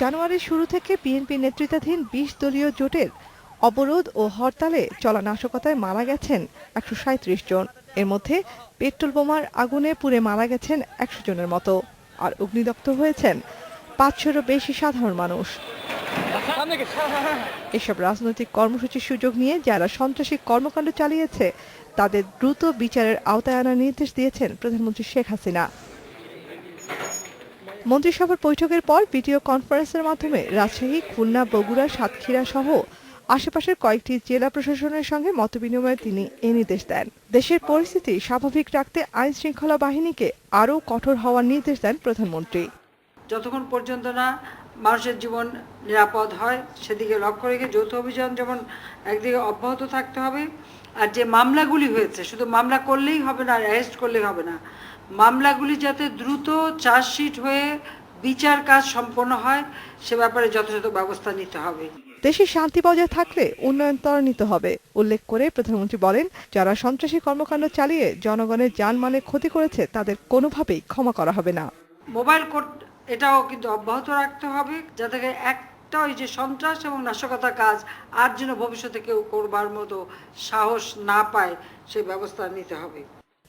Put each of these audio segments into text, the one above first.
জানুয়ারির শুরু থেকে বিএনপি নেতৃত্বাধীন ২০ দলীয় জোটের অবরোধ ও হরতালে চলা নাশকতায় মারা গেছেন ১৩৭ জন। এর মধ্যে পেট্রোল বোমার আগুনে পুড়ে মারা গেছেন ১০০ জনের মতো, আর অগ্নিদগ্ধ হয়েছেন ৫০০-রও বেশি সাধারণ মানুষ। এসব রাজনৈতিক কর্মসূচির সুযোগ নিয়ে যারা সন্ত্রাসী কর্মকাণ্ড চালিয়েছে তাদের দ্রুত বিচারের আওতায় আনার নির্দেশ দিয়েছেন প্রধানমন্ত্রী শেখ হাসিনা। মন্ত্রিসভার বৈঠকের পর ভিডিও কনফারেন্সের মাধ্যমে রাজশাহী, খুলনা, বগুড়া, সাতক্ষীরা সহ আশেপাশের কয়েকটি জেলা প্রশাসনের সঙ্গে মতবিনিময়ে তিনি এ নির্দেশ দেন। দেশের পরিস্থিতি স্বাভাবিক রাখতে আইন শৃঙ্খলা বাহিনীকে আরও কঠোর হওয়ার নির্দেশ দেন প্রধানমন্ত্রী। যতক্ষণ পর্যন্ত না মানুষের জীবন নিরাপদ হয় সেদিকে লক্ষ্য রেখে যৌথ অভিযান যেমন একদিকে অব্যাহত থাকতে হবে, আর যে মামলাগুলি হয়েছে শুধু মামলা করলেই হবে না, অ্যারেস্ট করলেই হবে না, মামলাগুলি যাতে দ্রুত চার্জশিট হয়ে বিচার কাজ সম্পন্ন হয় সে ব্যাপারে যথাযথ ব্যবস্থা নিতে হবে। দেশে শান্তি বজায় থাকলে উন্নয়ন ত্বরান্বিত হবে উল্লেখ করে প্রধানমন্ত্রী বলেন, যারা সন্ত্রাসী কর্মকাণ্ড চালিয়ে জনগণের জানমালের ক্ষতি করেছে তাদের কোনোভাবেই ক্ষমা করা হবে না। মোবাইল কোর্ট এটাও কিন্তু অব্যাহত রাখতে হবে যাতে একটা ওই যে সন্ত্রাস এবং নাশকতার কাজ আর যেন ভবিষ্যতে কেউ করবার মতো সাহস না পায় সেই ব্যবস্থা নিতে হবে।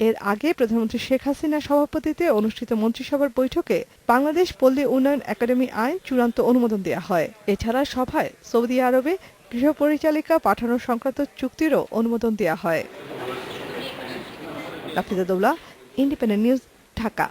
এর আগে প্রধানমন্ত্রী শেখ হাসিনার সভাপতিত্বে অনুষ্ঠিত মন্ত্রিসভার বৈঠকে বাংলাদেশ পল্লী উন্নয়ন একাডেমি আইন চূড়ান্ত অনুমোদন দেওয়া হয়। এছাড়া সভায় সৌদি আরবে গৃহ পরিচালিকা পাঠানো সংক্রান্ত চুক্তিরও অনুমোদন দেওয়া হয়। Rafiza Daula, independent news, Dhaka.